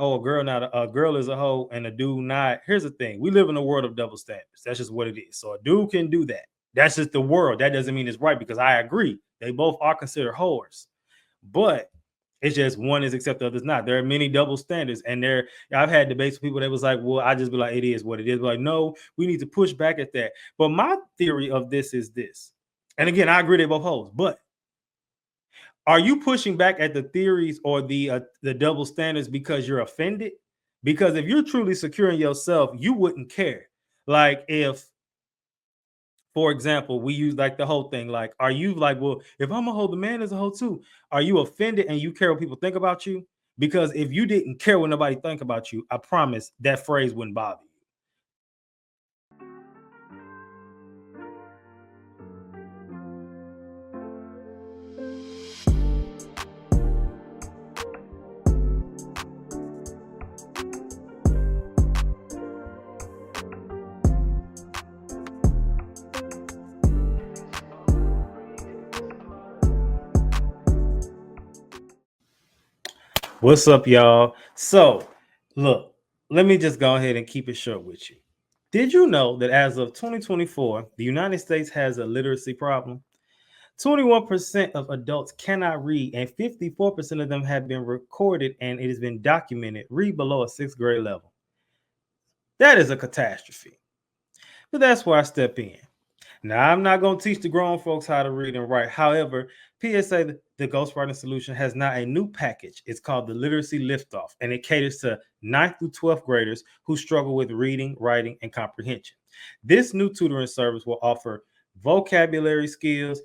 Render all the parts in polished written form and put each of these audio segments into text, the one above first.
oh, a girl is a hoe and a dude not. Here's the thing: we live in a world of double standards. That's just what it is. So a dude can do that. That's just the world. That doesn't mean it's right, because I agree. They both are considered whores, but it's just one is accepted, the other's not. There are many double standards, and I've had debates with people that was like, well, I just be like, it is what it is. But like, no, we need to push back at that. But my theory of this is this, and again, I agree they both hoes, but are you pushing back at the theories or the double standards because you're offended? Because if you're truly secure in yourself, you wouldn't care. Like if, for example, we use like the whole thing. Like, are you like, well, if I'm a hoe, the man is a hoe too. Are you offended and you care what people think about you? Because if you didn't care what nobody think about you, I promise that phrase wouldn't bother you. What's up, y'all? So, look, let me just go ahead and keep it short with you. Did you know that as of 2024, the United States has a literacy problem? 21% of adults cannot read, and 54% of them have been recorded, and it has been documented read below a 6th grade level. That is a catastrophe. But that's where I step in. Now, I'm not going to teach the grown folks how to read and write. However, PSA, the Ghostwriting Solution, has now a new package. It's called the Literacy Liftoff, and it caters to 9th through 12th graders who struggle with reading, writing, and comprehension. This new tutoring service will offer vocabulary skills,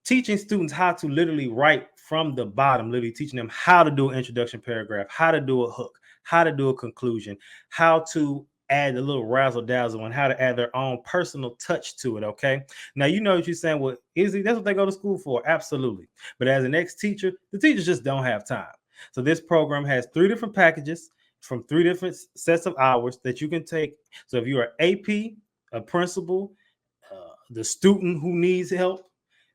teaching students how to literally write from the bottom, literally teaching them how to do an introduction paragraph, how to do a hook, how to do a conclusion, how to add a little razzle dazzle, and how to add their own personal touch to it. Okay. Now, you know what you're saying. Well, Izzy, that's what they go to school for. Absolutely. But as an ex-teacher, the teachers just don't have time. So this program has 3 different packages from 3 different sets of hours that you can take. So if you're an AP, a principal, the student who needs help,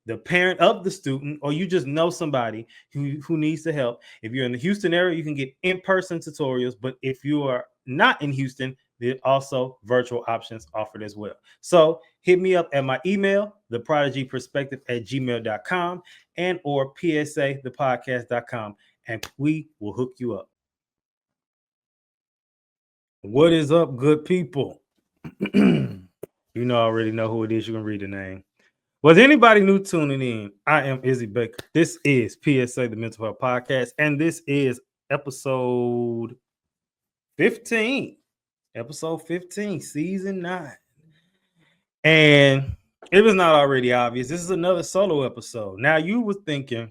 the parent of the student, or you just know somebody who needs the help. If you're in the Houston area, you can get in-person tutorials. But if you are not in Houston, there are also virtual options offered as well. So hit me up at my email, theprodigyperspective@gmail.com, and or psathepodcast.com, and we will hook you up. What is up, good people? You already know who it is. You can read the name. Was anybody new tuning in? I am Izzy Baker. This is PSA, the Mental Health Podcast, and this is episode 15. Episode 15, season 9. And it was not already obvious. This is another solo episode. Now, you were thinking,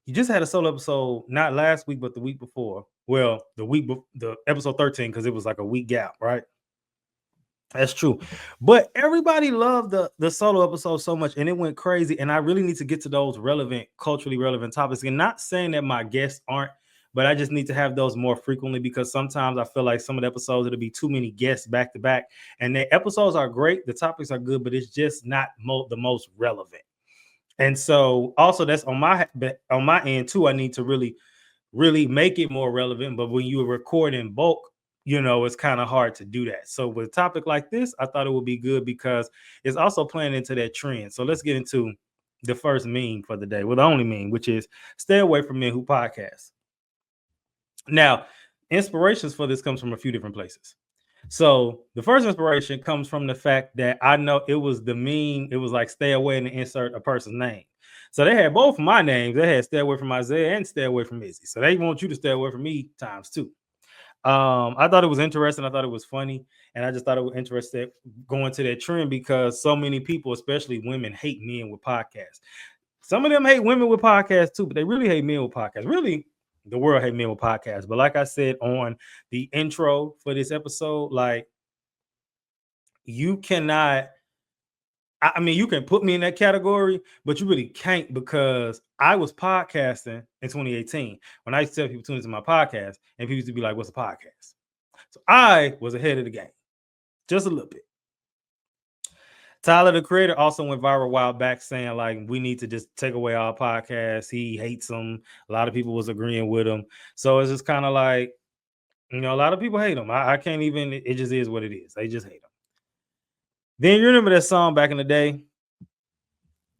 you just had a solo episode, not last week, but the week before. Well, the episode 13, because it was like a week gap, right? That's true. But everybody loved the solo episode so much, and it went crazy. And I really need to get to those culturally relevant topics. And not saying that my guests aren't, but I just need to have those more frequently, because sometimes I feel like some of the episodes, it'll be too many guests back to back. And the episodes are great. The topics are good, but it's just not the most relevant. And so also that's on my end too. I need to really, really make it more relevant. But when you record in bulk, it's kind of hard to do that. So with a topic like this, I thought it would be good because it's also playing into that trend. So let's get into the first meme for the day. Well, the only meme, which is stay away from men who podcast. Now, inspirations for this comes from a few different places. So the first inspiration comes from the fact that I know it was the meme. It was like stay away and insert a person's name. So they had both my names. They had stay away from Isaiah and stay away from Izzy. So they want you to stay away from me times 2. I thought it was interesting. I thought it was funny. And I just thought it was interesting going to that trend because so many people, especially women, hate men with podcasts. Some of them hate women with podcasts too, but they really hate men with podcasts. Really, the world hate men with podcasts. But like I said on the intro for this episode, like you cannot, I mean, you can put me in that category, but you really can't because I was podcasting in 2018 when I used to tell people tune into my podcast and people used to be like, what's a podcast? So I was ahead of the game just a little bit. Tyler, the Creator, also went viral a while back saying like, we need to just take away our podcasts. He hates them. A lot of people was agreeing with him. So it's just kind of like, You know, a lot of people hate them. I can't even, it just is what it is. They just hate them. Then you remember that song back in the day?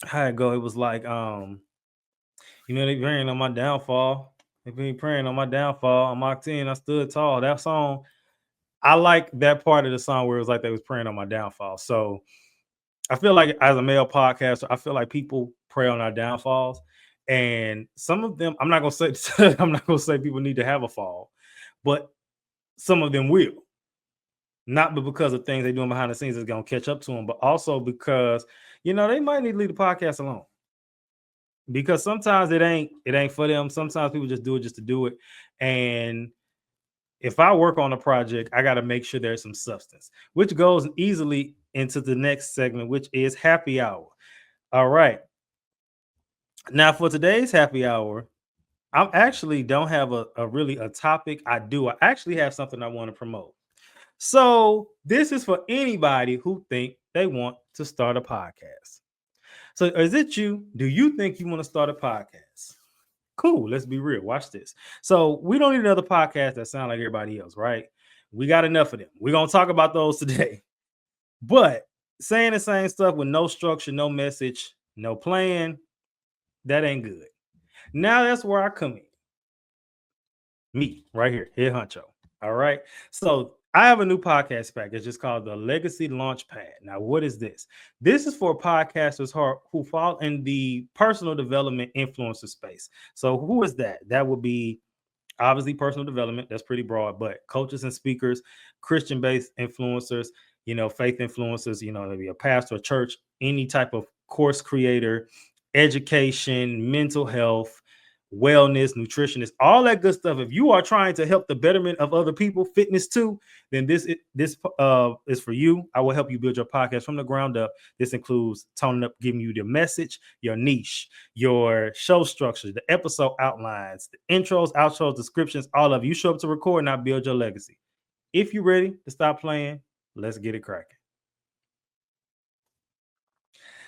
How it go? It was like, you know, they praying on my downfall. They been praying on my downfall. I'm locked in. I stood tall. That song, I like that part of the song where it was like they was praying on my downfall. So I feel like as a male podcaster, I feel like people pray on our downfalls. And some of them, I'm not gonna say I'm not gonna say people need to have a fall, but some of them will. Not because of things they're doing behind the scenes is gonna catch up to them, but also because they might need to leave the podcast alone. Because sometimes it ain't for them. Sometimes people just do it just to do it. And if I work on a project, I got to make sure there's some substance, which goes easily into the next segment, which is happy hour. All right. Now for today's happy hour, I actually don't have a really a topic. I actually have something I want to promote. So this is for anybody who think they want to start a podcast. So is it you? Do you think you want to start a podcast? Cool. Let's be real. Watch this. So we don't need another podcast that sound like everybody else, right? We got enough of them. We're going to talk about those today. But saying the same stuff with no structure, no message, no plan, that ain't good. Now that's where I come in. Me, right here, Head Honcho. All right. So I have a new podcast package. It's just called the Legacy Launchpad. Now, what is this? This is for podcasters who fall in the personal development influencer space. So who is that? That would be obviously personal development. That's pretty broad, but coaches and speakers, Christian-based influencers, faith influencers, maybe a pastor, a church, any type of course creator, education, mental health, wellness, nutritionist, all that good stuff. If you are trying to help the betterment of other people, fitness too, then this is for you. I will help you build your podcast from the ground up. This includes toning up, giving you the message, your niche, your show structure, the episode outlines, the intros, outros, descriptions, all of you. Show up to record and I build your legacy. If you're ready to stop playing, let's get it cracking.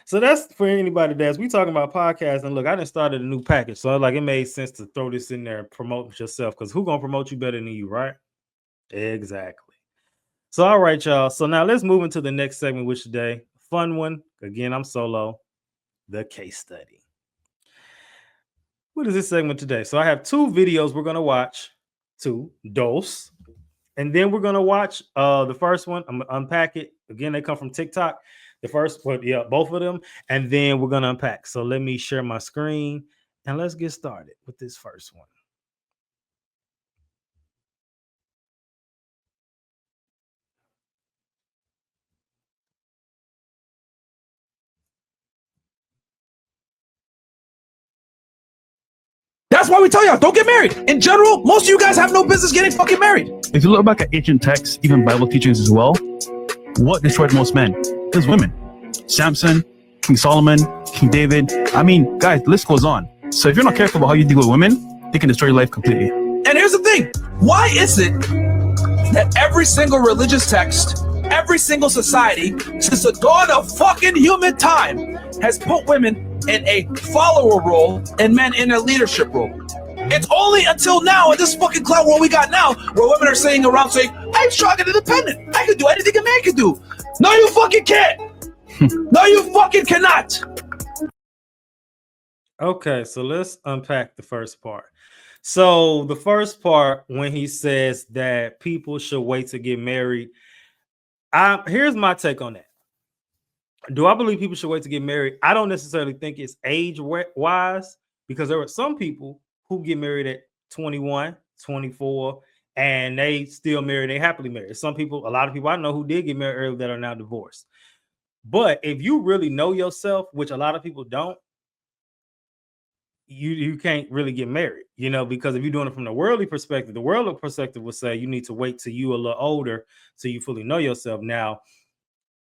So that's for anybody that's we talking about podcasts. And look, I just started a new package. So it made sense to throw this in there and promote yourself, because who gonna promote you better than you, right? Exactly. So all right, y'all. So now let's move into the next segment, which today, fun one. Again, I'm solo, the case study. What is this segment today? So I have two videos we're gonna watch, dos. And then we're gonna watch the first one. I'm gonna unpack it. Again, they come from TikTok. The first one, yeah, both of them, and then we're gonna unpack. So let me share my screen and let's get started with this first one. That's why we tell y'all, don't get married. In general, most of you guys have no business getting fucking married. If you look back at ancient texts, even Bible teachings as well, what destroyed most men? It was women. Samson, King Solomon, King David. I mean, guys, the list goes on. So if you're not careful about how you deal with women, they can destroy your life completely. And here's the thing. Why is it that every single religious text, every single society, since the dawn of fucking human time, has put women in a follower role and men in a leadership role? It's only until now, in this fucking cloud world we got now, where women are saying, I'm strong and independent. I can do anything a man can do. No, you fucking can't. No, you fucking cannot. Okay, so let's unpack the first part. So the first part, when he says that people should wait to get married, here's my take on that. Do I believe people should wait to get married? I don't necessarily think it's age wise, because there are some people who get married at 21, 24, and they still married, they happily married. Some people, a lot of people I know who did get married early that are now divorced. But if you really know yourself, which a lot of people don't, you can't really get married, because if you're doing it from the worldly perspective, the worldly perspective would say you need to wait till you a little older so you fully know yourself. Now,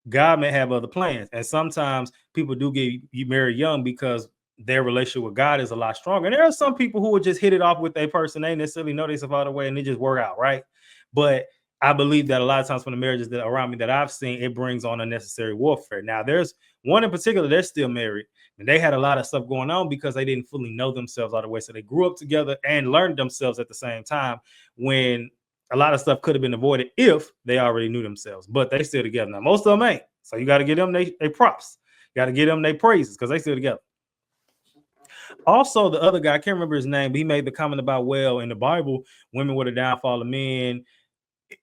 God may have other plans, and sometimes people do get you married young because their relationship with God is a lot stronger. And there are some people who would just hit it off with a person, they necessarily know themselves all the way and they just work out, right? But I believe that a lot of times from the marriages that around me that I've seen, it brings on unnecessary warfare. Now, there's one in particular, they're still married, and they had a lot of stuff going on because they didn't fully know themselves all the way. So they grew up together and learned themselves at the same time, when a lot of stuff could have been avoided if they already knew themselves, but they still together. Now, most of them ain't. So you got to give them they props. You got to give them their praises because they still together. Also, the other guy, I can't remember his name, but he made the comment about, well, in the Bible, women were the downfall of men,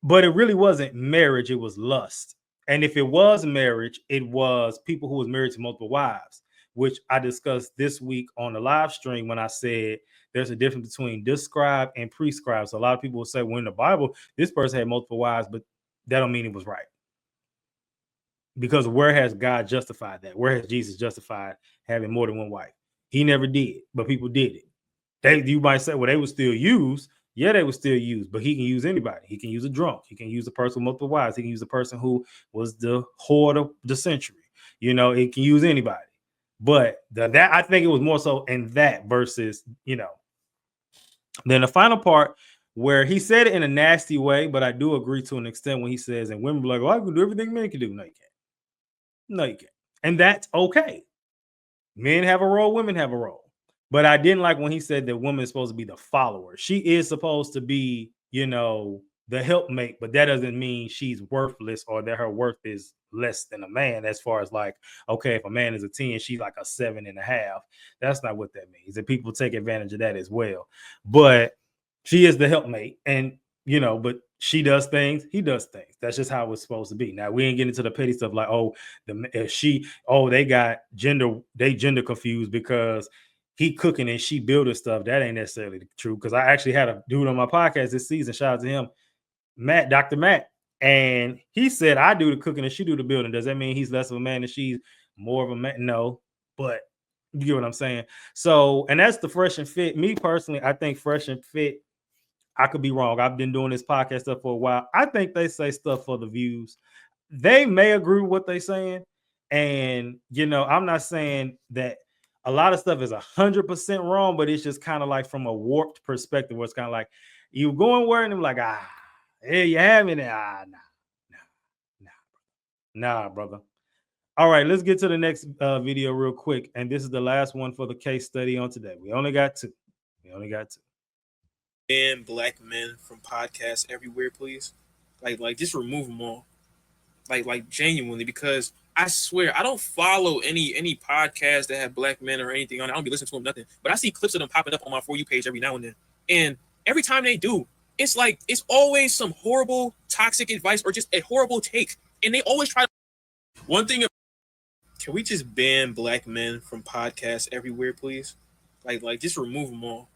but it really wasn't marriage, it was lust. And if it was marriage, it was people who was married to multiple wives, which I discussed this week on the live stream when I said there's a difference between described and prescribed. So a lot of people will say, well, in the Bible, this person had multiple wives, but that don't mean it was right. Because where has God justified that? Where has Jesus justified having more than one wife? He never did, but people did it. You might say, well, they would still use. Yeah, they would still use, but he can use anybody. He can use a drunk. He can use a person with multiple wives. He can use a person who was the whore of the century. You know, it can use anybody. But that I think it was more so in that versus, you know. Then the final part where he said it in a nasty way, but I do agree to an extent when he says, and women be like, well, I can do everything men can do. No, you can't. No, you can't. And that's okay. Men have a role, women have a role. But I didn't like when he said that woman is supposed to be the follower. She is supposed to be, you know, the helpmate, but that doesn't mean she's worthless or that her worth is less than a man. As far as like, okay, if a man is a 10, she's like a 7.5. That's not what that means. And people take advantage of that as well. But she is the helpmate, and you know, but she does things, he does things. That's just how it's supposed to be. Now we ain't getting into the petty stuff like, oh, they got gender confused because he cooking and she building stuff. That ain't necessarily true. Because I actually had a dude on my podcast this season, shout out to him, Dr. Matt, and he said, I do the cooking and she do the building. Does that mean he's less of a man and she's more of a man? No, but you get what I'm saying. So, and that's the Fresh and Fit. Me personally, I think Fresh and Fit, I could be wrong. I've been doing this podcast stuff for a while. I think they say stuff for the views. They may agree with what they're saying. And, you know, I'm not saying that a lot of stuff is 100% wrong, but it's just kind of like from a warped perspective where it's kind of like you going where and I'm like, here you have it. Nah, brother. All right, let's get to the next video real quick. And this is the last one for the case study on today. We only got two. And black men from podcasts everywhere, please. Like just remove them all. Like genuinely, because I swear I don't follow any podcasts that have black men or anything on it. I don't be listening to them, nothing. But I see clips of them popping up on my For You page every now and then. And every time they do, it's like it's always some horrible, toxic advice or just a horrible take. And they always try to. One thing, can we just ban black men from podcasts everywhere, please? Like just remove them all.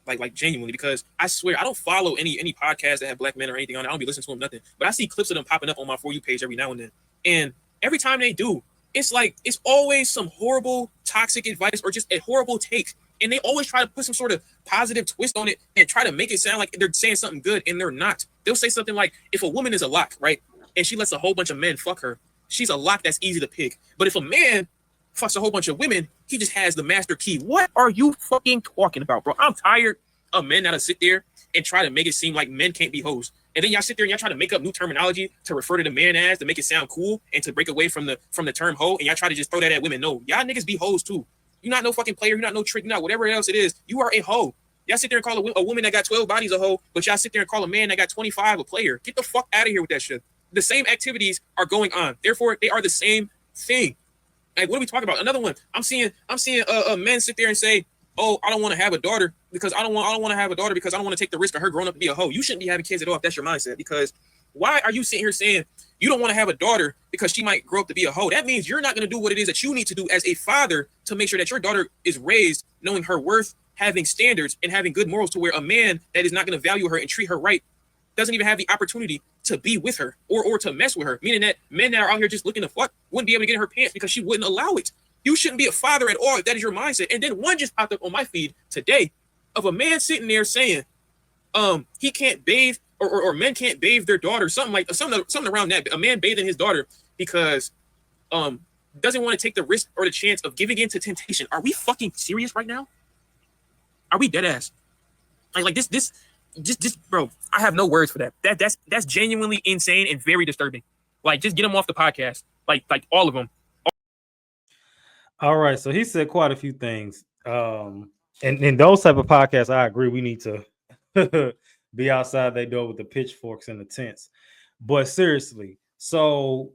Like genuinely, because I swear I don't follow any podcasts that have black men or anything on it. I don't be listening to them, nothing. But I see clips of them popping up on my For You page every now and then. And every time they do, it's like it's always some horrible, toxic advice or just a horrible take. And they always try to put some sort of positive twist on it and try to make it sound like they're saying something good, and they're not. They'll say something like, if a woman is a lock, right, and she lets a whole bunch of men fuck her, she's a lock that's easy to pick. But if a man fucks a whole bunch of women, he just has the master key. What are you fucking talking about, bro? I'm tired of men that'll sit there and try to make it seem like men can't be hoes. And then y'all sit there and y'all try to make up new terminology to refer to the man as, to make it sound cool and to break away from the term hoe. And y'all try to just throw that at women. No, y'all niggas be hoes too. You're not no fucking player. You're not no trick. You're not whatever else it is. You are a hoe. Y'all sit there and call a woman that got 12 bodies a hoe, but y'all sit there and call a man that got 25 a player. Get the fuck out of here with that shit. The same activities are going on. Therefore, they are the same thing. Like, what are we talking about? Another one. I'm seeing men sit there and say, oh, I don't want to have a daughter because I don't want to have a daughter because I don't want to take the risk of her growing up to be a hoe. You shouldn't be having kids at all if that's your mindset. Because why are you sitting here saying you don't want to have a daughter because she might grow up to be a hoe? That means you're not going to do what it is that you need to do as a father to make sure that your daughter is raised knowing her worth, having standards, and having good morals, to where a man that is not going to value her and treat her right doesn't even have the opportunity to be with her or to mess with her. Meaning that men that are out here just looking to fuck wouldn't be able to get in her pants because she wouldn't allow it. You shouldn't be a father at all if that is your mindset. And then one just popped up on my feed today of a man sitting there saying he can't bathe or men can't bathe their daughter, something around that. A man bathing his daughter because doesn't want to take the risk or the chance of giving in to temptation. Are we fucking serious right now? Are we dead ass? Like this bro, I have no words for that. That's genuinely insane and very disturbing. Like, just get them off the podcast. Like all of them. All right, so he said quite a few things. And in those type of podcasts, I agree we need to be outside their door with the pitchforks and the tents. But seriously, so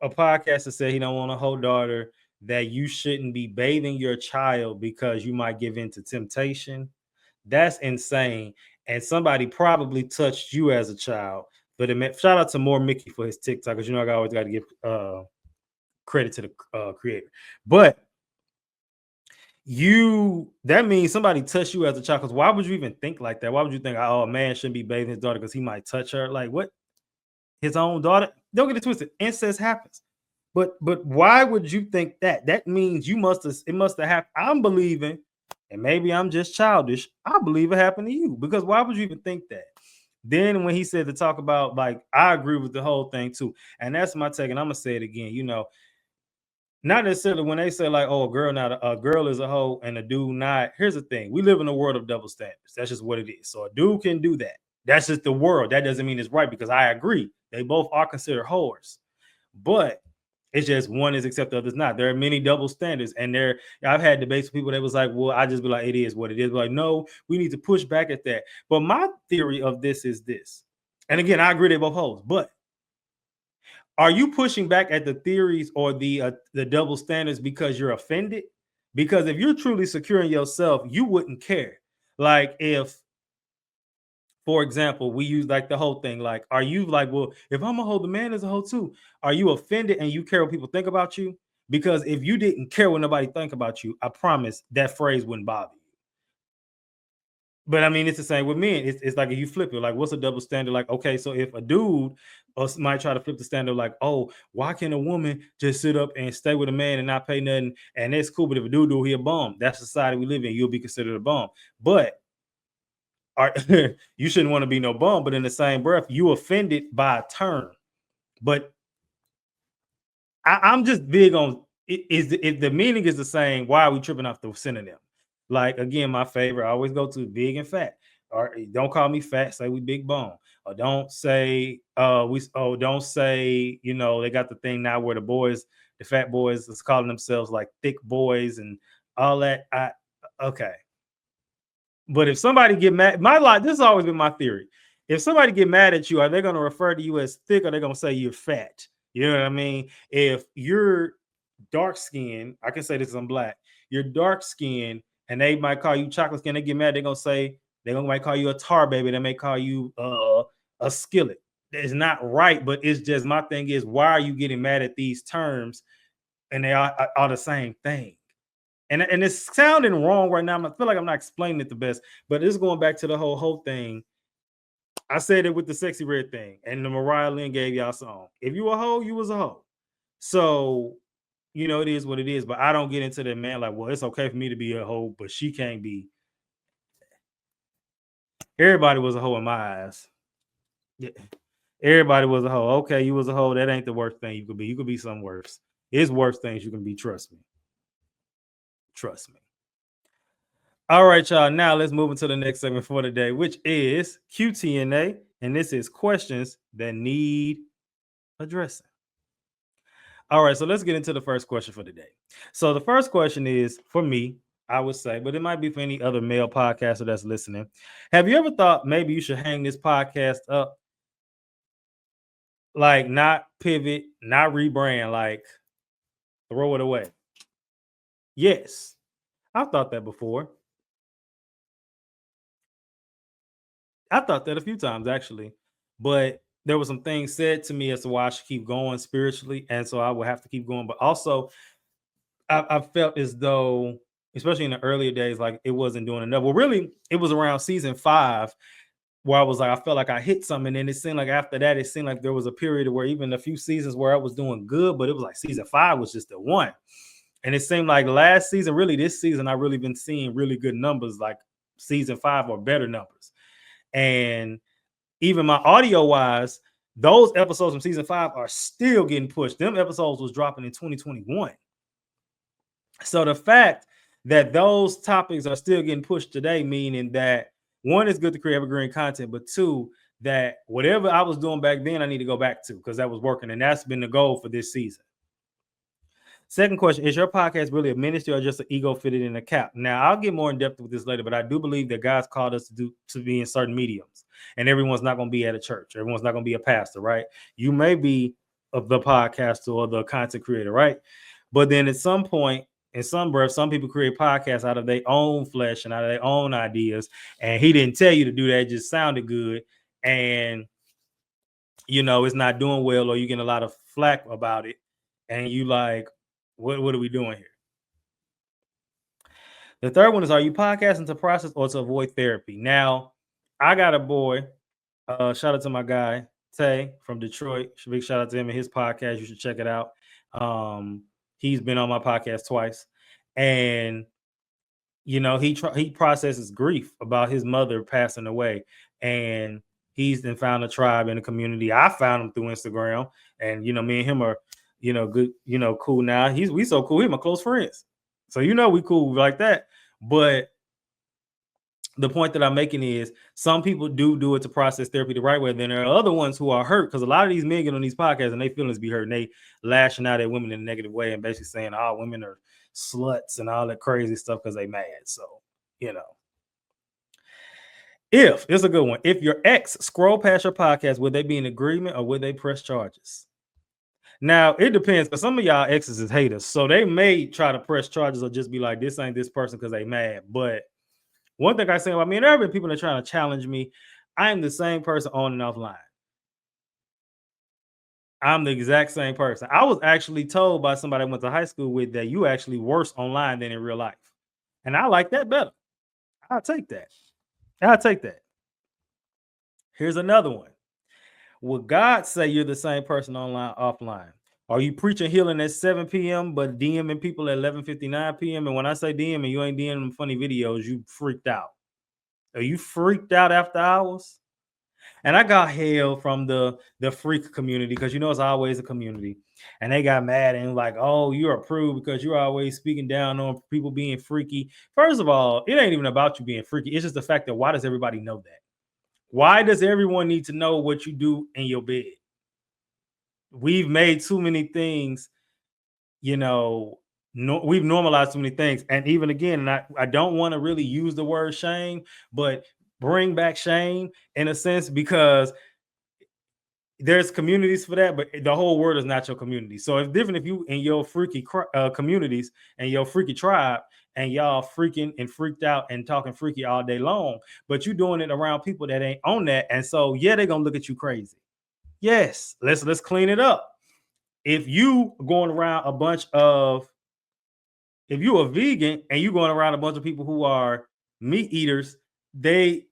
a podcaster said he don't want a whole daughter, that you shouldn't be bathing your child because you might give in to temptation. That's insane. And somebody probably touched you as a child. But shout out to More Mickey for his TikTok, because you know I always got to give credit to the creator. But that means somebody touched you as a child. Because why would you even think like that? Why would you think, oh, a man shouldn't be bathing his daughter because he might touch her? Like, what? His own daughter? Don't get it twisted. Incest happens. But why would you think that? That means it must have happened. I'm believing, and maybe I'm just childish, I believe it happened to you. Because why would you even think that? Then when he said to talk about, like, I agree with the whole thing too. And that's my take. And I'm gonna say it again, not necessarily when they say like, oh, a girl is a hoe and a dude not. Here's the thing: we live in a world of double standards. That's just what it is. So a dude can do that. That's just the world. That doesn't mean it's right, because I agree. They both are considered whores, but it's just one is accepted, the other's not. There are many double standards, and I've had debates with people that was like, well, I just be like, it is what it is. Like, no, we need to push back at that. But my theory of this is this, and again, I agree they both hoes, but are you pushing back at the theories or the double standards because you're offended? Because if you're truly secure in yourself, you wouldn't care. Like, if, for example, we use like the whole thing, like, are you like, well, if I'm a hoe, the man is a hoe too. Are you offended and you care what people think about you? Because if you didn't care what nobody think about you, I promise that phrase wouldn't bother you. But I mean, it's the same with men. It's like if you flip it, like, what's a double standard? Like, okay, so if a dude might try to flip the standard, like, oh, why can't a woman just sit up and stay with a man and not pay nothing? And that's cool. But if a dude do, he a bum. That's the society we live in. You'll be considered a bum. But you shouldn't want to be no bum. But in the same breath, you offended by a term. But I'm just big on if the meaning is the same, why are we tripping off the synonym? Like, again, my favorite, I always go to big and fat. Or don't call me fat, say we big bone. Or don't say don't say, they got the thing now where the fat boys is calling themselves like thick boys and all that. Okay. But if somebody get mad, this has always been my theory. If somebody get mad at you, are they going to refer to you as thick, or are they going to say you're fat? You know what I mean? If you're dark skinned, I can say this, I'm black. You're dark skinned, and they might call you chocolate skin. They get mad. They're gonna say might call you a tar baby. They may call you a skillet. It's not right, but it's just, my thing is, why are you getting mad at these terms? And they are the same thing. And it's sounding wrong right now. I feel like I'm not explaining it the best, but it's going back to the whole thing. I said it with the Sexyy Red thing, and the Mariah Lynn gave y'all song. If you a hoe, you was a hoe. So, it is what it is. But I don't get into that, man. Like, well, it's okay for me to be a hoe, but she can't be. Everybody was a hoe in my eyes. Yeah. Everybody was a hoe. Okay, you was a hoe. That ain't the worst thing you could be. You could be something worse. It's worse things you can be. Trust me. Trust me. All right, y'all. Now let's move into the next segment for today, which is QTNA. And this is questions that need addressing. All right, so let's get into the first question for today. So the first question is, for me, I would say, but it might be for any other male podcaster that's listening. Have you ever thought maybe you should hang this podcast up? Like, not pivot, not rebrand, like throw it away. Yes, I've thought that before. I thought that a few times, actually, but there were some things said to me as to why I should keep going spiritually, and so I would have to keep going. But also, I felt as though, especially in the earlier days, like it wasn't doing enough. Well, really, it was around season 5 where I was like, I felt like I hit something, and then it seemed like after that, it seemed like there was a period where even a few seasons where I was doing good, but it was like season 5 was just the one. And it seemed like last season, really this season, I really been seeing really good numbers, like season 5 or better numbers. And even my audio wise, those episodes from season 5 are still getting pushed. Them episodes was dropping in 2021. So the fact that those topics are still getting pushed today, meaning that, one, is good to create evergreen content, but 2, that whatever I was doing back then, I need to go back to, because that was working. And that's been the goal for this season. Second question, is your podcast really a ministry or just an ego fitted in a cap? Now, I'll get more in depth with this later, but I do believe that God's called us to be in certain mediums, and everyone's not going to be at a church. Everyone's not going to be a pastor, right? You may be of the podcaster or the content creator, right? But then at some point, in some breath, some people create podcasts out of their own flesh and out of their own ideas. And he didn't tell you to do that; it just sounded good, and it's not doing well, or you getting a lot of flack about it, and you like, what are we doing here? The third one is, are you podcasting to process or to avoid therapy? Now, I got a boy. Shout out to my guy Tate from Detroit. Big shout out to him and his podcast. You should check it out. He's been on my podcast twice, and he processes grief about his mother passing away, and he's then found a tribe in the community. I found him through Instagram, and me and him are good, cool now. We so cool. We're my close friends, so we cool like that. But the point that I'm making is, some people do it to process therapy the right way. Then there are other ones who are hurt, because a lot of these men get on these podcasts and they feelings be hurt, and they lashing out at women in a negative way and basically saying all women are sluts and all that crazy stuff because they mad. So if it's a good one, if your ex scroll past your podcast, would they be in agreement or would they press charges? Now, it depends, because some of y'all exes is haters, so they may try to press charges or just be like, this ain't this person because they mad. But one thing I say about me, and there have been people that are trying to challenge me, I am the same person on and offline. I'm the exact same person. I was actually told by somebody I went to high school with that you actually worse online than in real life. And I like that better. I'll take that. Here's another one. Would God say you're the same person online, offline? Are you preaching healing at 7 p.m. but DMing people at 11:59 p.m.? And when I say DMing, you ain't DMing funny videos, you freaked out. Are you freaked out after hours? And I got hell from the freak community, because it's always a community. And they got mad and like, oh, you're a prude because you're always speaking down on people being freaky. First of all, it ain't even about you being freaky. It's just the fact that, why does everybody know that? Why does everyone need to know what you do in your bed? We've made too many things, we've normalized too many things. And even again, I don't want to really use the word shame, but bring back shame in a sense, because there's communities for that, but the whole world is not your community. So it's different if you in your freaky communities and your freaky tribe, and y'all freaking and freaked out and talking freaky all day long, but you doing it around people that ain't on that. And so, they're going to look at you crazy. Yes, let's clean it up. If you going around if you're a vegan and you going around a bunch of people who are meat eaters, you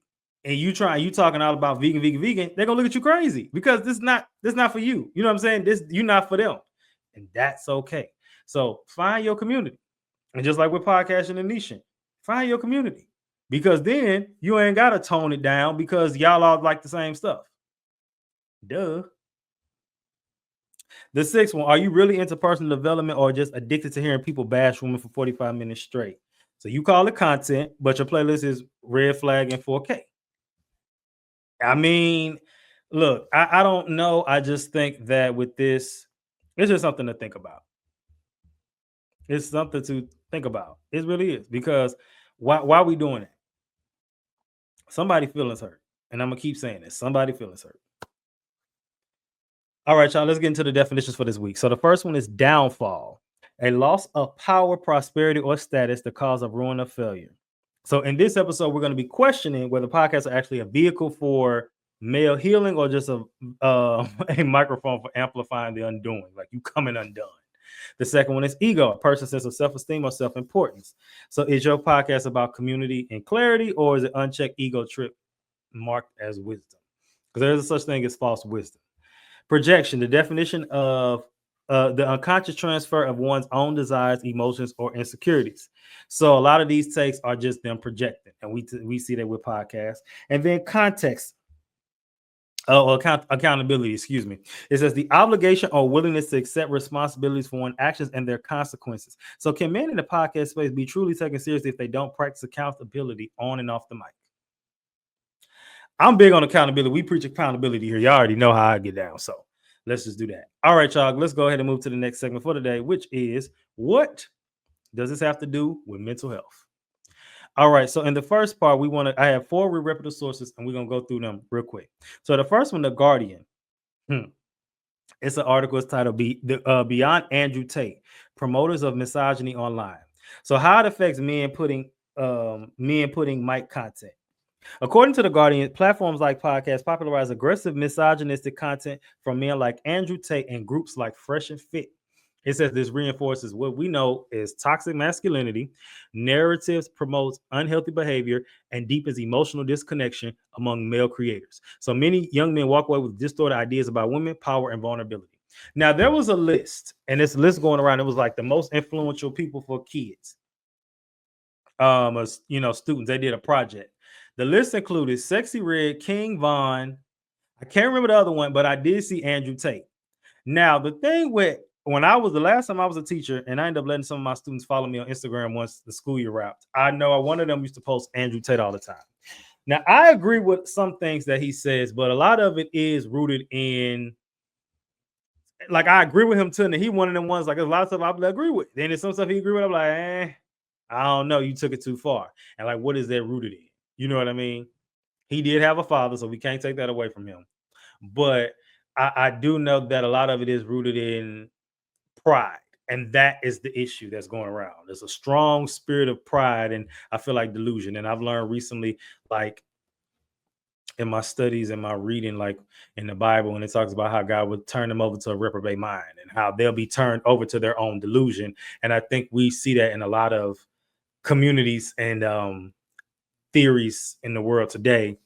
talking all about vegan, they're gonna look at you crazy, because this not for you. You know what I'm saying? You're not for them, and that's okay. So find your community, and just like with podcasting and niching, find your community, because then you ain't gotta tone it down because y'all all like the same stuff. Duh. The sixth one, are you really into personal development or just addicted to hearing people bash women for 45 minutes straight? So you call it content, but your playlist is red flag and 4K. I mean, look, I don't know. I just think that with this, it's just something to think about. It's something to think about. It really is, because why are we doing it? Somebody feelings hurt. And I'm going to keep saying this. Somebody feelings hurt. All right, y'all, let's get into the definitions for this week. So the first one is downfall, a loss of power, prosperity, or status, the cause of ruin or failure. So in this episode, we're going to be questioning whether podcasts are actually a vehicle for male healing or just a microphone for amplifying the undoing, like you coming undone. The second one is ego, a person's sense of self-esteem or self-importance. So is your podcast about community and clarity, or is it unchecked ego trip marked as wisdom? Because there is a such thing as false wisdom. Projection, the definition of the unconscious transfer of one's own desires, emotions, or insecurities. So a lot of these takes are just them projecting, and we see that with podcasts. And then context, accountability, excuse me. It says the obligation or willingness to accept responsibilities for one's actions and their consequences. So can men in the podcast space be truly taken seriously if they don't practice accountability on and off the mic? I'm big on accountability. We preach accountability here. Y'all already know how I get down. So let's just do that. All right, y'all. Let's go ahead and move to the next segment for today, which is What does this have to do with mental health? All right. So in the first part, I have 4 reputable sources, and we're going to go through them real quick. So the first one, The Guardian. It's an article. It's titled Beyond Andrew Tate, Promoters of Misogyny Online. So how it affects men putting mic content. According to The Guardian, platforms like podcasts popularize aggressive misogynistic content from men like Andrew Tate and groups like Fresh and Fit. It says this reinforces what we know is toxic masculinity, narratives promotes unhealthy behavior, and deepens emotional disconnection among male creators. So many young men walk away with distorted ideas about women, power, and vulnerability. Now, there was a list, and this list going around, it was like the most influential people for kids. Students, they did a project. The list included Sexyy Red, King Von. I can't remember the other one, but I did see Andrew Tate. Now, the thing with the last time I was a teacher, and I ended up letting some of my students follow me on Instagram once the school year wrapped. I know one of them used to post Andrew Tate all the time. Now, I agree with some things that he says, but a lot of it is rooted in, like, I agree with him too. And he one of them ones, like, there's a lot of stuff I agree with. Then there's some stuff he agree with. I'm like, I don't know. You took it too far. And like, what is that rooted in? You know what I mean? He did have a father, so we can't take that away from him. But I do know that a lot of it is rooted in pride. And that is the issue that's going around. There's a strong spirit of pride, and I feel like delusion. And I've learned recently, like in my studies and my reading, like in the Bible, when it talks about how God would turn them over to a reprobate mind and how they'll be turned over to their own delusion. And I think we see that in a lot of communities and theories in the world today,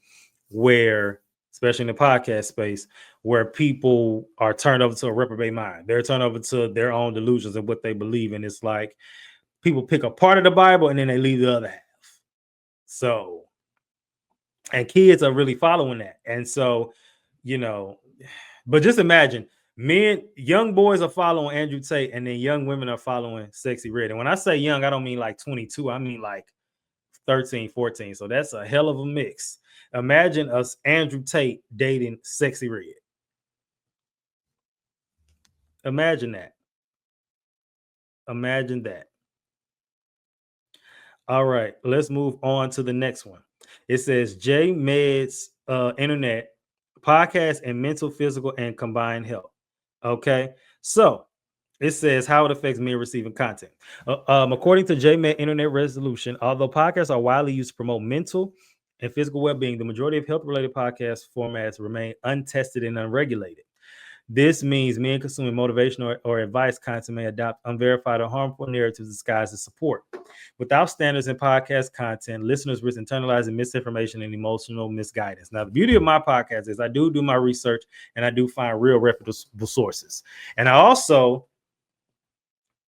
where, especially in the podcast space, where people are turned over to a reprobate mind. They're turned over to their own delusions and what they believe. And it's like people pick a part of the Bible and then they leave the other half. So, and kids are really following that. And so, but just imagine young boys are following Andrew Tate, and then young women are following Sexyy Red. And when I say young, I don't mean like 22. I mean like 13, 14. So that's a hell of a mix. Imagine us, Andrew Tate, dating Sexyy Red. Imagine that. Imagine that. All right, let's move on to the next one. It says J Meds Internet Podcast and Mental, Physical, and Combined Health. Okay, so it says how it affects men receiving content. According to J Med Internet Resolution, although podcasts are widely used to promote mental and physical well-being, the majority of health-related podcast formats remain untested and unregulated. This means men consuming motivational or advice content may adopt unverified or harmful narratives disguised as support. Without standards in podcast content, listeners risk internalizing misinformation and emotional misguidance. Now, the beauty of my podcast is I do my research and I do find real reputable sources. And I also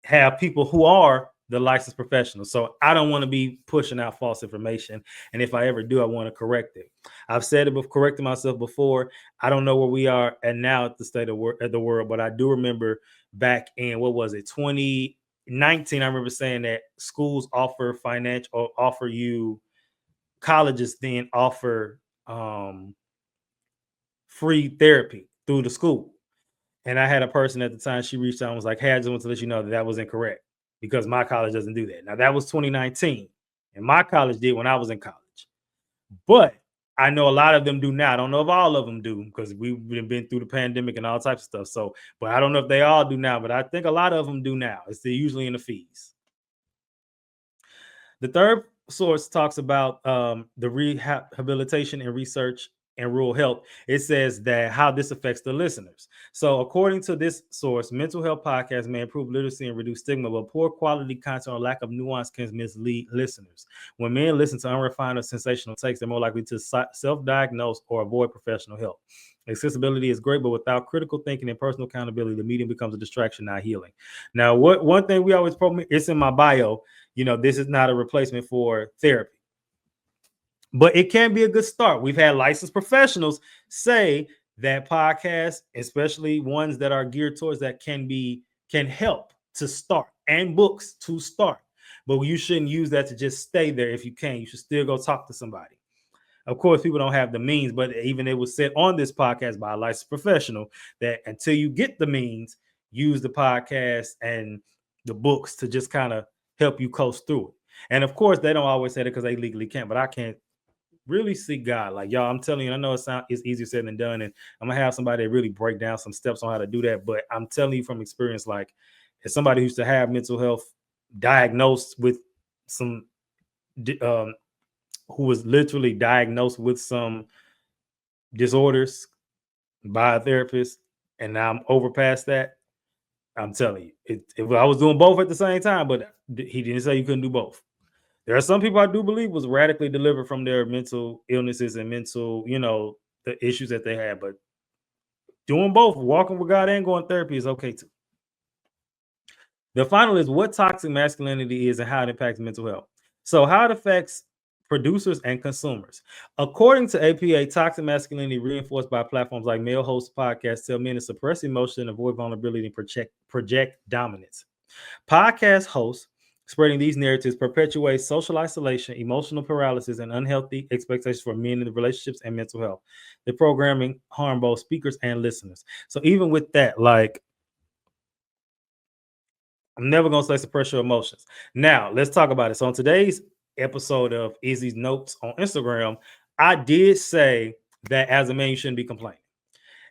have people who are the licensed professionals. So I don't want to be pushing out false information. And if I ever do, I want to correct it. I've said it, but corrected myself before. I don't know where we are at now at the state of the world, but I do remember back in, 2019, I remember saying that schools offer colleges then offer free therapy through the school. And I had a person at the time, she reached out and was like, hey, I just want to let you know that was incorrect because my college doesn't do that. Now, that was 2019, and my college did when I was in college. But I know a lot of them do now. I don't know if all of them do because we've been through the pandemic and all types of stuff. So, but I don't know if they all do now, but I think a lot of them do now. They're usually in the fees. The third source talks about the rehabilitation and research and rural health. It says that how this affects the listeners. So according to this source, mental health podcasts may improve literacy and reduce stigma, but poor quality content or lack of nuance can mislead listeners. When men listen to unrefined or sensational takes, they're more likely to self-diagnose or avoid professional help. Accessibility is great, but without critical thinking and personal accountability, the medium becomes a distraction, not healing. Now, one thing we always promote, it's in my bio, this is not a replacement for therapy. But it can be a good start. We've had licensed professionals say that podcasts, especially ones that are geared towards that, can help to start, and books to start. But you shouldn't use that to just stay there. If you can, you should still go talk to somebody. Of course, people don't have the means, but even it was said on this podcast by a licensed professional that until you get the means, use the podcast and the books to just kind of help you coast through it. And of course, they don't always say that because they legally can't, but I can't really seek God. Like, y'all, I'm telling you, I know it's easier said than done. And I'm gonna have somebody that really break down some steps on how to do that. But I'm telling you from experience, like, as somebody who used to have mental health diagnosed with some who was literally diagnosed with some disorders by a therapist, and now I'm over past that. I'm telling you, if I was doing both at the same time, but he didn't say you couldn't do both. There are some people I do believe was radically delivered from their mental illnesses and mental, the issues that they had. But doing both, walking with God and going therapy, is okay too. The final is what toxic masculinity is and how it impacts mental health. So how it affects producers and consumers. According to APA, toxic masculinity reinforced by platforms like male host podcasts tell men to suppress emotion, avoid vulnerability, and project dominance. Podcast hosts spreading these narratives perpetuates social isolation, emotional paralysis, and unhealthy expectations for men in the relationships and mental health. The programming harm both speakers and listeners. So even with that, like, I'm never going to say suppress your emotions. Now, let's talk about it. So on today's episode of Izzy's Notes on Instagram, I did say that as a man, you shouldn't be complaining.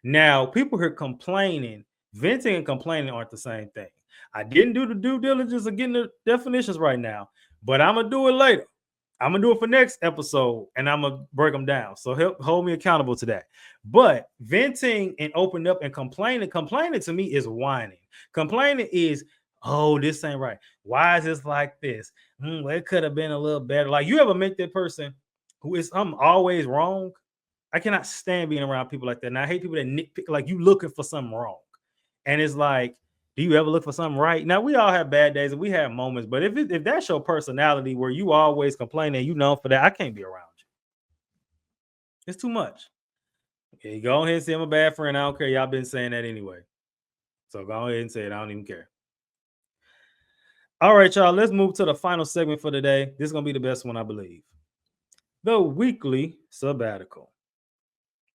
Now, people here complaining, venting and complaining aren't the same thing. I didn't do the due diligence of getting the definitions right now, but I'm going to do it later. I'm going to do it for next episode, and I'm going to break them down. So hold me accountable to that. But venting and opening up and complaining to me is whining. Complaining is, oh, this ain't right. Why is this like this? Well, it could have been a little better. Like, you ever met that person who is, I'm always wrong? I cannot stand being around people like that. And I hate people that nitpick, like you looking for something wrong. And it's like, do you ever look for something right? Now, we all have bad days and we have moments, but if that's your personality where you always complain and you know for that, I can't be around you. It's too much. Okay, go ahead and say I'm a bad friend. I don't care. Y'all been saying that anyway. So go ahead and say it. I don't even care. All right, y'all, let's move to the final segment for today. This is going to be the best one, I believe. The weekly sabbatical.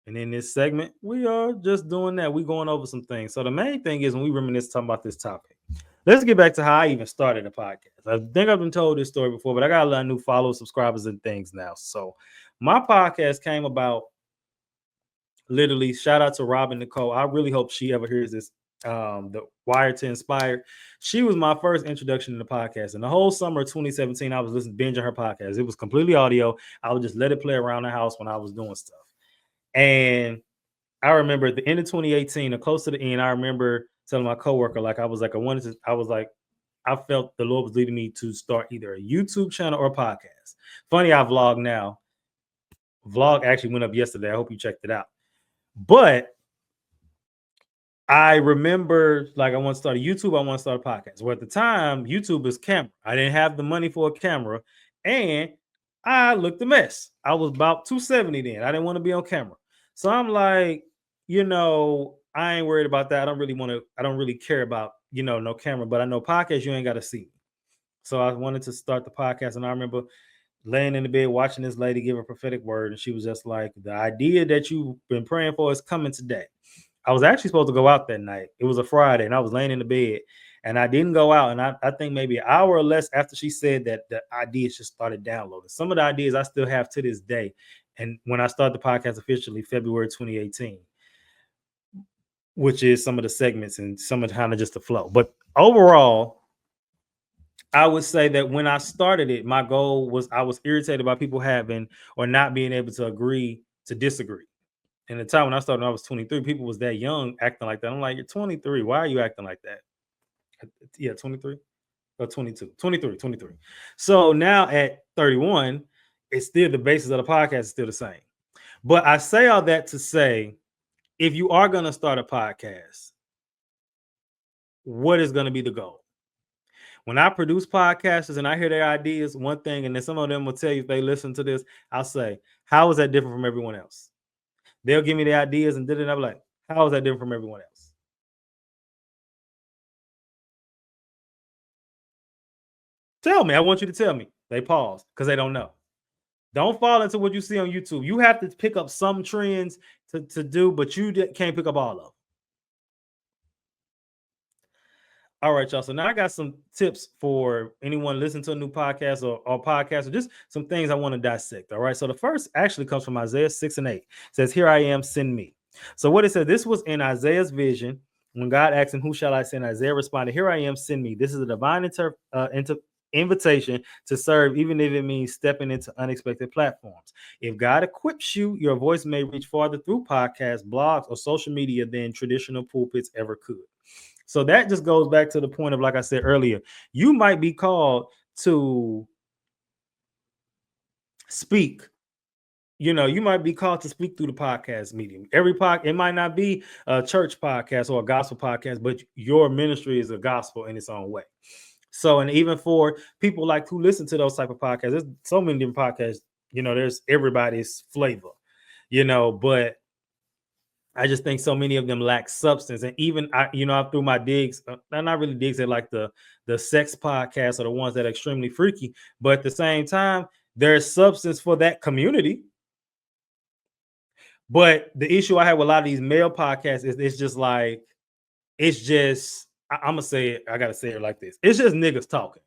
And in this segment, we are just doing that. We're going over some things. So the main thing is when we reminisce talking about this topic, let's get back to how I even started the podcast. I think I've been told this story before, but I got a lot of new followers, subscribers, and things now. So my podcast came about literally, shout out to Robin Nicole. I really hope she ever hears this. The Wired to Inspire. She was my first introduction to the podcast. And the whole summer of 2017, I was listening, binging her podcast. It was completely audio. I would just let it play around the house when I was doing stuff. And I remember at the end of 2018, or close to the end, I remember telling my coworker, I felt the Lord was leading me to start either a YouTube channel or a podcast. Funny, I vlog now. Vlog actually went up yesterday. I hope you checked it out. But I remember, I want to start a YouTube, I want to start a podcast. Well, at the time, YouTube is camera. I didn't have the money for a camera, and I looked a mess. I was about 270 then. I didn't want to be on camera. So I'm like, I ain't worried about that. I don't really care about, no camera, but I know podcast, you ain't got to see me. So I wanted to start the podcast. And I remember laying in the bed, watching this lady give a prophetic word. And she was just like, the idea that you've been praying for is coming today. I was actually supposed to go out that night. It was a Friday and I was laying in the bed and I didn't go out. And I think maybe an hour or less after she said that, the ideas just started downloading. Some of the ideas I still have to this day. And when I started the podcast officially, February 2018, which is some of the segments and some of kind of just the flow. But overall, I would say that when I started it, my goal was I was irritated by people having or not being able to agree to disagree. And the time when I started, when I was 23, people was that young acting like that. I'm like, you're 23. Why are you acting like that? Yeah, 23 or 22, 23. So now at 31, it's still the basis of the podcast is still the same. But I say all that to say, if you are going to start a podcast, what is going to be the goal? When I produce podcasters and I hear their ideas, one thing, and then some of them will tell you if they listen to this, I'll say, how is that different from everyone else? They'll give me the ideas and then I'm like, how is that different from everyone else? Tell me. I want you to tell me. They pause because they don't know. Don't fall into what you see on YouTube. You have to pick up some trends to do, but you can't pick up all of them. All right, y'all. So now I got some tips for anyone listening to a new podcast or podcast, or just some things I want to dissect. All right. So the first actually comes from Isaiah 6:8. It says, "Here I am, send me." So what it said, this was in Isaiah's vision. When God asked him, "Who shall I send?" Isaiah responded, "Here I am, send me." This is a divine invitation to serve, even if it means stepping into unexpected platforms. If God equips you, your voice may reach farther through podcasts, blogs, or social media than traditional pulpits ever could. So that just goes back to the point of, like I said earlier, you might be called to speak. You might be called to speak through the podcast medium. It might not be a church podcast or a gospel podcast, but your ministry is a gospel in its own way. So, and even for people like who listen to those type of podcasts, there's so many different podcasts. There's everybody's flavor. But I just think so many of them lack substance. And even I threw my digs, not really digs at like the sex podcasts or the ones that are extremely freaky, but at the same time, there's substance for that community. But the issue I have with a lot of these male podcasts is I'm gonna say it, I gotta say it like this. It's just niggas talking.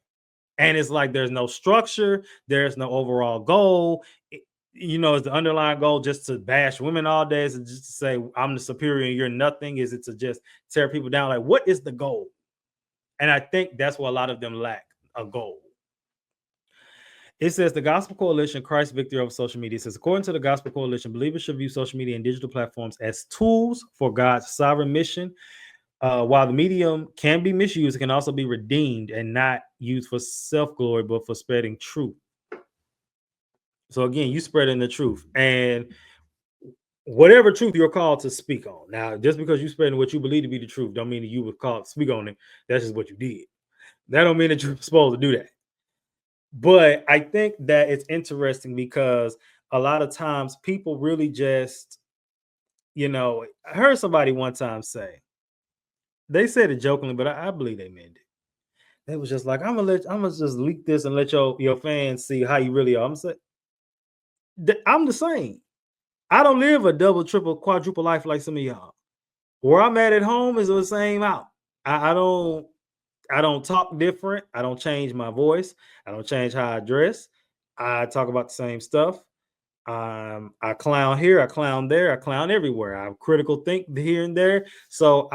And it's like there's no structure, there's no overall goal. Is the underlying goal just to bash women all day? Is it just to say I'm the superior and you're nothing? Is it to just tear people down? Like, what is the goal? And I think that's what a lot of them lack, a goal. It says the Gospel Coalition, Christ's victory over social media. It says, according to the Gospel Coalition, believers should view social media and digital platforms as tools for God's sovereign mission. While the medium can be misused, it can also be redeemed and not used for self-glory, but for spreading truth. So again, you spreading the truth, and whatever truth you're called to speak on. Now, just because you spreading what you believe to be the truth, don't mean that you were called to speak on it. That's just what you did. That don't mean that you're supposed to do that. But I think that it's interesting because a lot of times people really just, I heard somebody one time say, they said it jokingly, but I believe they meant it. They was just like, I'm gonna just leak this and let your fans see how you really are. I'm the same. I don't live a double, triple, quadruple life like some of y'all. Where I'm at home is the same out. I don't talk different. I don't change my voice. I don't change how I dress. I talk about the same stuff. I clown here, I clown there, I clown everywhere. I critical think here and there. So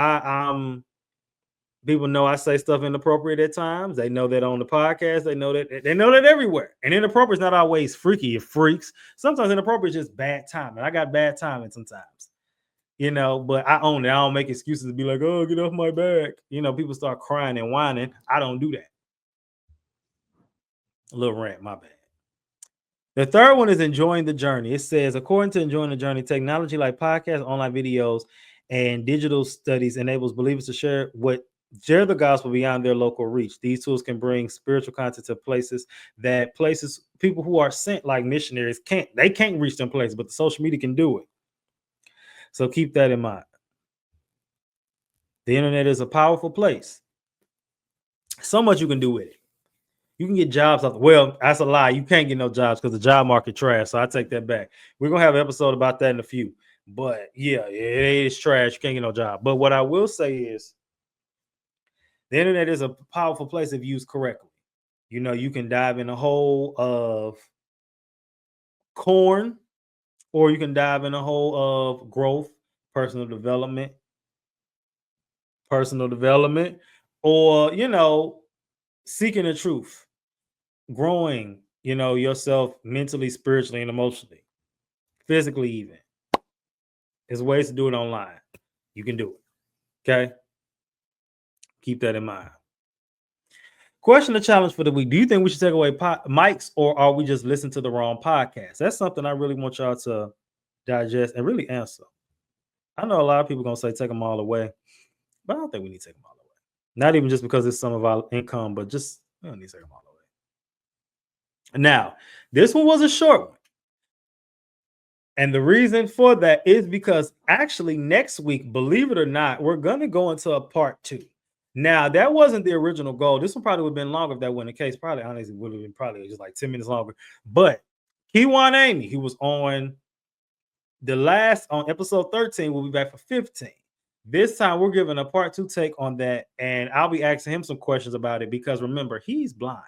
people know I say stuff inappropriate at times. They know that on the podcast. They know that everywhere. And inappropriate is not always freaky. It freaks. Sometimes inappropriate is just bad timing. I got bad timing sometimes, but I own it. I don't make excuses to be like, oh, get off my back. People start crying and whining. I don't do that. A little rant, my bad. The third one is enjoying the journey. It says, according to enjoying the journey, technology like podcasts, online videos, and digital studies enables believers to share the gospel beyond their local reach. These tools can bring spiritual content to places people who are sent like missionaries can't reach them places, but the social media can do it. So keep that in mind. The internet is a powerful place. So much you can do with it. You can get jobs. Well, that's a lie. You can't get no jobs because the job market trash. So I take that back. We're going to have an episode about that in a few. But yeah, it is trash. You can't get no job. But what I will say is the internet is a powerful place if used correctly. You can dive in a hole of corn, or you can dive in a hole of growth, personal development, or, seeking the truth, growing, yourself mentally, spiritually, and emotionally, physically even. There's ways to do it online. You can do it. Okay? Keep that in mind. Question the challenge for the week. Do you think we should take away mics, or are we just listening to the wrong podcast? That's something I really want y'all to digest and really answer. I know a lot of people going to say take them all away, but I don't think we need to take them all away. Not even just because it's some of our income, but just we don't need to take them all away. Now, this one was a short one. And the reason for that is because actually next week, believe it or not, we're going to go into a part 2. Now, that wasn't the original goal. This one probably would have been longer if that wasn't the case. Probably, honestly, would have been probably just like 10 minutes longer. But Kiwan Amy, who was on episode 13, will be back for 15. This time we're giving a part 2 take on that, and I'll be asking him some questions about it because remember, he's blind.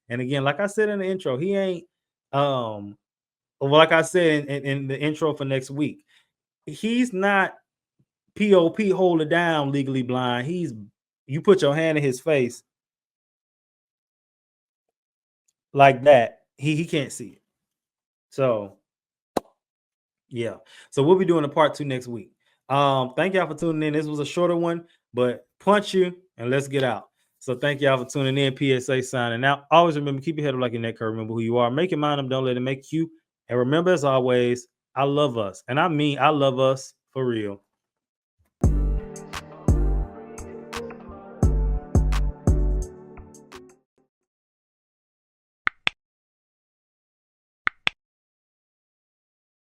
And again, like I said in the intro, he ain't like I said in the intro for next week, he's not POP hold it down legally blind. You put your hand in his face like that, he can't see it. So yeah, so we'll be doing a part 2 next week. Thank y'all for tuning in. This was a shorter one, but punch you and let's get out. So thank y'all for tuning in. PSA signing out. Always remember, keep your head up like your neck hurt. Remember who you are. Make your mind up. Don't let it make you. And remember, as always, I love us. And I mean, I love us for real.